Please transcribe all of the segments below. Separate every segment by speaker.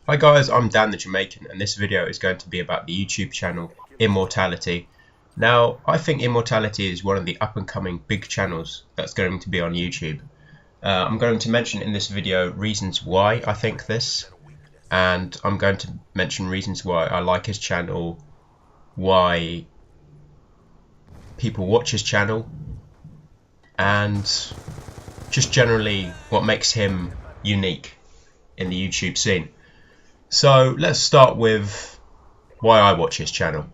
Speaker 1: Hi guys, I'm Dan the Jamaican, and this video is going to be about the YouTube channel Immortality. Now, I think Immortality is one of the up-and-coming big channels that's going to be on YouTube. I'm going to mention in this video reasons why I think this, and I'm going to mention reasons why I like his channel, why people watch his channel, and just generally what makes him unique in the YouTube scene. So let's start with why I watch his channel.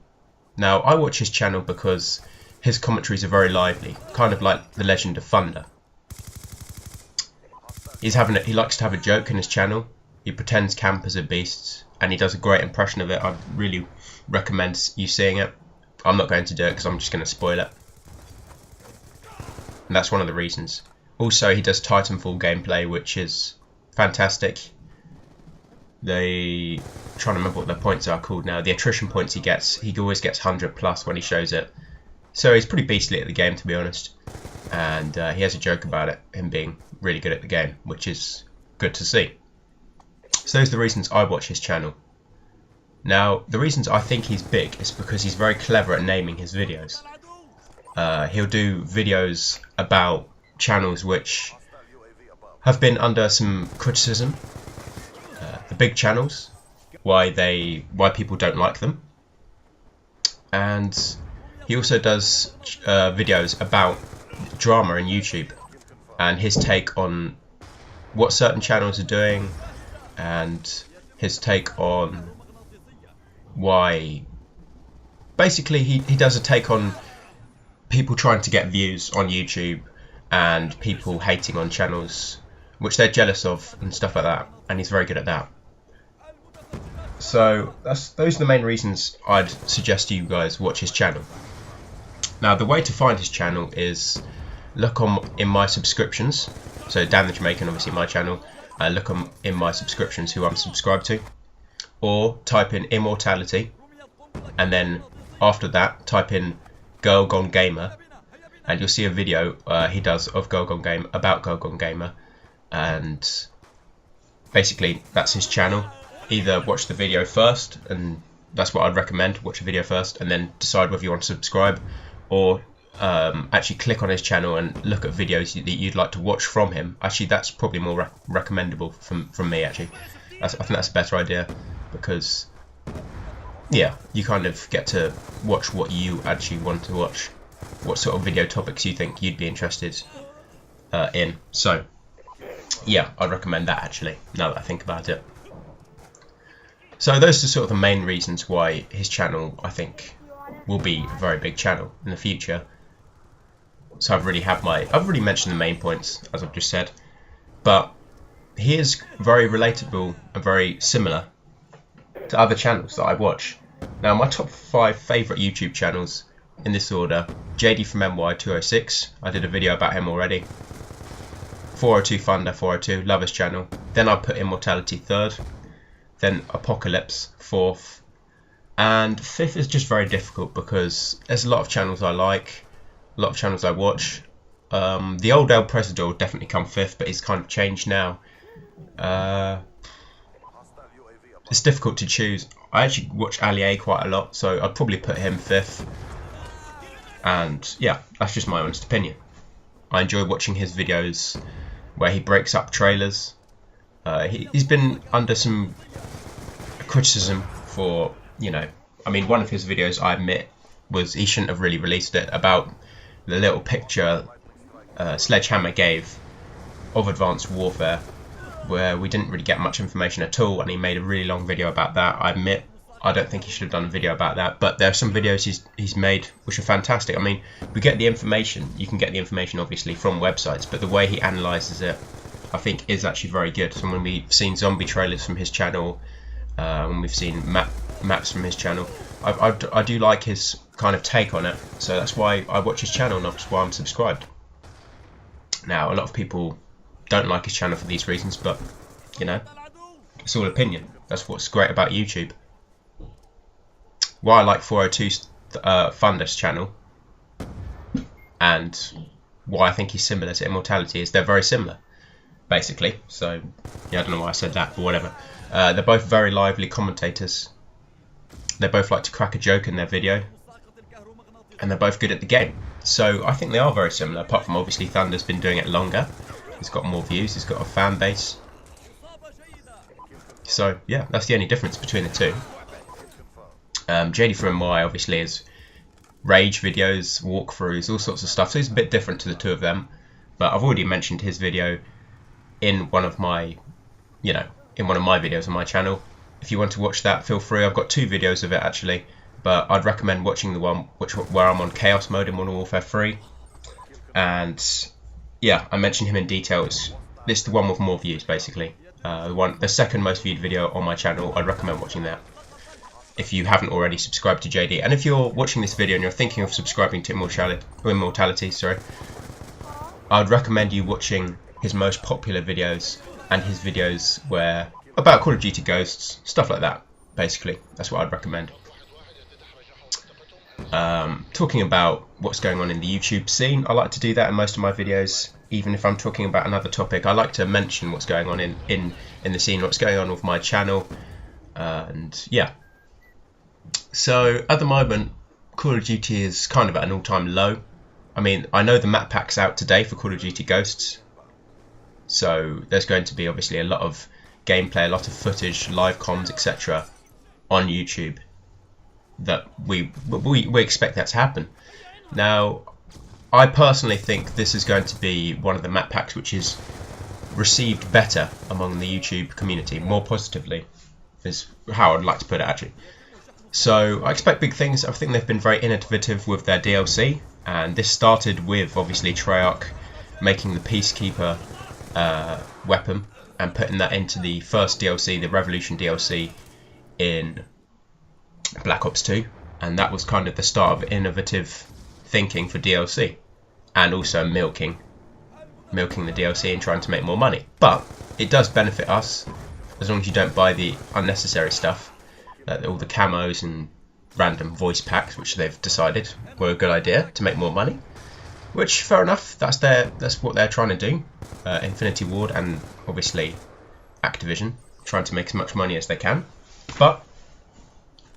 Speaker 1: Now, I watch his channel because his commentaries are very lively, kind of like the Legend of Thunder. He likes to have a joke in his channel. He pretends campers are beasts, and he does a great impression of it. I really recommend you seeing it. I'm not going to do it because I'm just going to spoil it. And that's one of the reasons. Also, he does Titanfall gameplay, which is fantastic. Trying to remember what the points are called now. The attrition points he always gets 100 plus when he shows it. So he's pretty beastly at the game, to be honest. And he has a joke about it, him being really good at the game, which is good to see. So those are the reasons I watch his channel. Now, the reasons I think he's big is because he's very clever at naming his videos. He'll do videos about channels which have been under some criticism. The big channels, why people don't like them, and he also does videos about drama in YouTube and his take on what certain channels are doing, and his take on why basically he does a take on people trying to get views on YouTube and people hating on channels which they're jealous of and stuff like that, and he's very good at that. So those are the main reasons I'd suggest you guys watch his channel. Now, the way to find his channel is look in my subscriptions. So Dan the Jamaican, obviously my channel. Look in my subscriptions who I'm subscribed to, or type in Immortality, and then after that type in Girl Gone Gamer, and you'll see a video he does of Girl Gone Gamer, about Girl Gone Gamer, and basically that's his channel. Either watch the video first, and that's what I'd recommend, watch the video first and then decide whether you want to subscribe, or actually click on his channel and look at videos that you'd like to watch from him. Actually, that's probably more recommendable from me, actually. I think that's a better idea, because yeah, you kind of get to watch what you actually want to watch, what sort of video topics you think you'd be interested in. So yeah, I'd recommend that, actually, now that I think about it. So those are sort of the main reasons why his channel, I think, will be a very big channel in the future. So I've already mentioned the main points, as I've just said, but he is very relatable and very similar to other channels that I watch. Now, my top 5 favourite YouTube channels in this order: JD from NY206, I did a video about him already. 402 Thunder 402, love his channel. Then I put Immortality 3rd. Then Apocalypse 4th, and 5th is just very difficult because there's a lot of channels I like, a lot of channels I watch. The old El Presidor would definitely come 5th, but he's kind of changed now. It's difficult to choose. I actually watch Ali A quite a lot, so I'd probably put him 5th. And yeah, that's just my honest opinion. I enjoy watching his videos where he breaks up trailers. He's been under some criticism for, I mean, one of his videos, I admit, was he shouldn't have really released it, about the little picture Sledgehammer gave of Advanced Warfare, where we didn't really get much information at all, and he made a really long video about that. I admit, I don't think he should have done a video about that, but there are some videos he's made which are fantastic. I mean, we get the information, you can get the information obviously from websites, but the way he analyses it, I think, is actually very good. So when we've seen zombie trailers from his channel, when we've seen maps from his channel, I do like his kind of take on it. So that's why I watch his channel, not just why I'm subscribed. Now, a lot of people don't like his channel for these reasons, but it's all opinion. That's what's great about YouTube. Why I like 402's Thunder's channel, and why I think he's similar to Immortality, is they're very similar, basically. So yeah, I don't know why I said that, but whatever. They're both very lively commentators. They both like to crack a joke in their video, and they're both good at the game. So I think they are very similar, apart from obviously Thunder's been doing it longer. He's got more views, he's got a fan base. So yeah, that's the only difference between the two. JD from MY obviously is rage videos, walkthroughs, all sorts of stuff, so he's a bit different to the two of them. But I've already mentioned his video in one of my, in one of my videos on my channel. If you want to watch that, feel free. I've got 2 videos of it actually, but I'd recommend watching the one where I'm on Chaos mode in Modern Warfare 3. And yeah, I mentioned him in detail. It's the one with more views basically. The second most viewed video on my channel. I'd recommend watching that if you haven't already subscribed to JD. And if you're watching this video and you're thinking of subscribing to Immortality, I'd recommend you watching his most popular videos and his videos where about Call of Duty Ghosts, stuff like that. Basically, that's what I'd recommend. Talking about what's going on in the YouTube scene, I like to do that in most of my videos. Even if I'm talking about another topic, I like to mention what's going on in the scene, what's going on with my channel, and yeah. So at the moment, Call of Duty is kind of at an all-time low. I mean, I know the map pack's out today for Call of Duty Ghosts, so there's going to be obviously a lot of gameplay, a lot of footage, live comms, etc. on YouTube that we expect that to happen. Now, I personally think this is going to be one of the map packs which is received better among the YouTube community, more positively, is how I'd like to put it actually. So I expect big things. I think they've been very innovative with their DLC, and this started with obviously Treyarch making the Peacekeeper weapon and putting that into the first DLC, the Revolution DLC in Black Ops 2, and that was kind of the start of innovative thinking for DLC, and also milking the DLC and trying to make more money. But it does benefit us as long as you don't buy the unnecessary stuff, like all the camos and random voice packs, which they've decided were a good idea to make more money. Which, fair enough, that's what they're trying to do. Infinity Ward and obviously Activision trying to make as much money as they can. But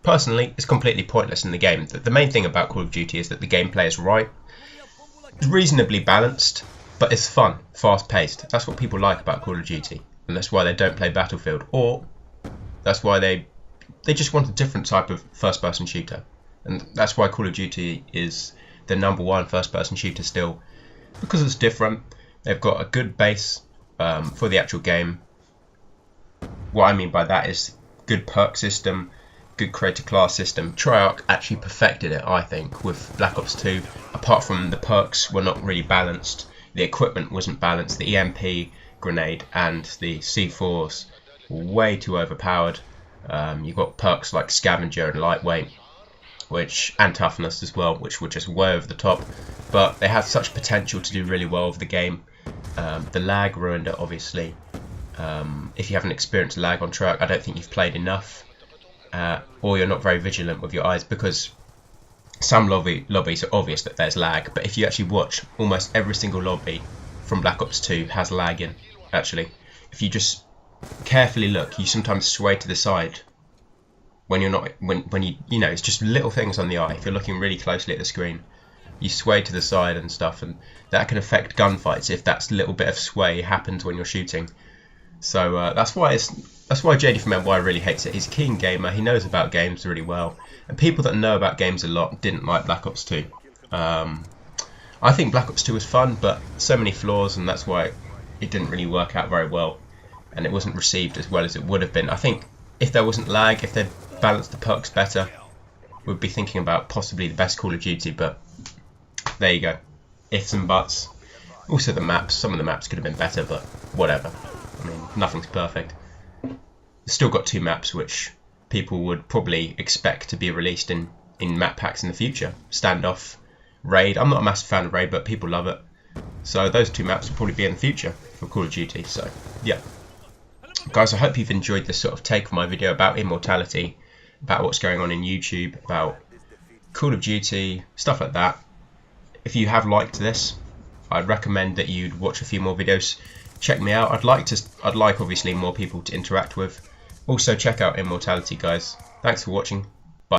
Speaker 1: personally, it's completely pointless in the game. The main thing about Call of Duty is that the gameplay is right. It's reasonably balanced, but it's fun, fast-paced. That's what people like about Call of Duty, and that's why they don't play Battlefield, or that's why they just want a different type of first-person shooter. And that's why Call of Duty is the #1 first-person shooter still, because it's different. They've got a good base for the actual game. What I mean by that is good perk system, good creator class system. Treyarch actually perfected it, I think, with Black Ops 2. Apart from the perks were not really balanced, the equipment wasn't balanced, the EMP grenade and the C4s were way too overpowered. You've got perks like Scavenger and Lightweight, and Toughness as well, which were just way over the top, but they had such potential to do really well with the game. The lag ruined it, obviously. If you haven't experienced lag on Treyarch, I don't think you've played enough, or you're not very vigilant with your eyes, because some lobbies are obvious that there's lag, but if you actually watch, almost every single lobby from Black Ops 2 has lag in, actually. If you just carefully look, you sometimes sway to the side when you're not, when you it's just little things on the eye. If you're looking really closely at the screen, you sway to the side and stuff, and that can affect gunfights if that little bit of sway happens when you're shooting. So that's why JD from MY really hates it. He's a keen gamer, he knows about games really well, and people that know about games a lot didn't like Black Ops 2. I think Black Ops 2 was fun, but so many flaws, and that's why it didn't really work out very well, and it wasn't received as well as it would have been. I think if there wasn't lag, if they'd balanced the perks better, we'd be thinking about possibly the best Call of Duty, but there you go. Ifs and buts. Also the maps, some of the maps could have been better, but whatever. I mean, nothing's perfect. Still got 2 maps which people would probably expect to be released in map packs in the future. Standoff, Raid. I'm not a massive fan of Raid, but people love it. So those 2 maps will probably be in the future for Call of Duty. So yeah, guys, I hope you've enjoyed this sort of take of my video about Immortality, about what's going on in YouTube, about Call of Duty, stuff like that. If you have liked this, I'd recommend that you'd watch a few more videos. Check me out. I'd like obviously more people to interact with. Also check out Immortality, guys. Thanks for watching.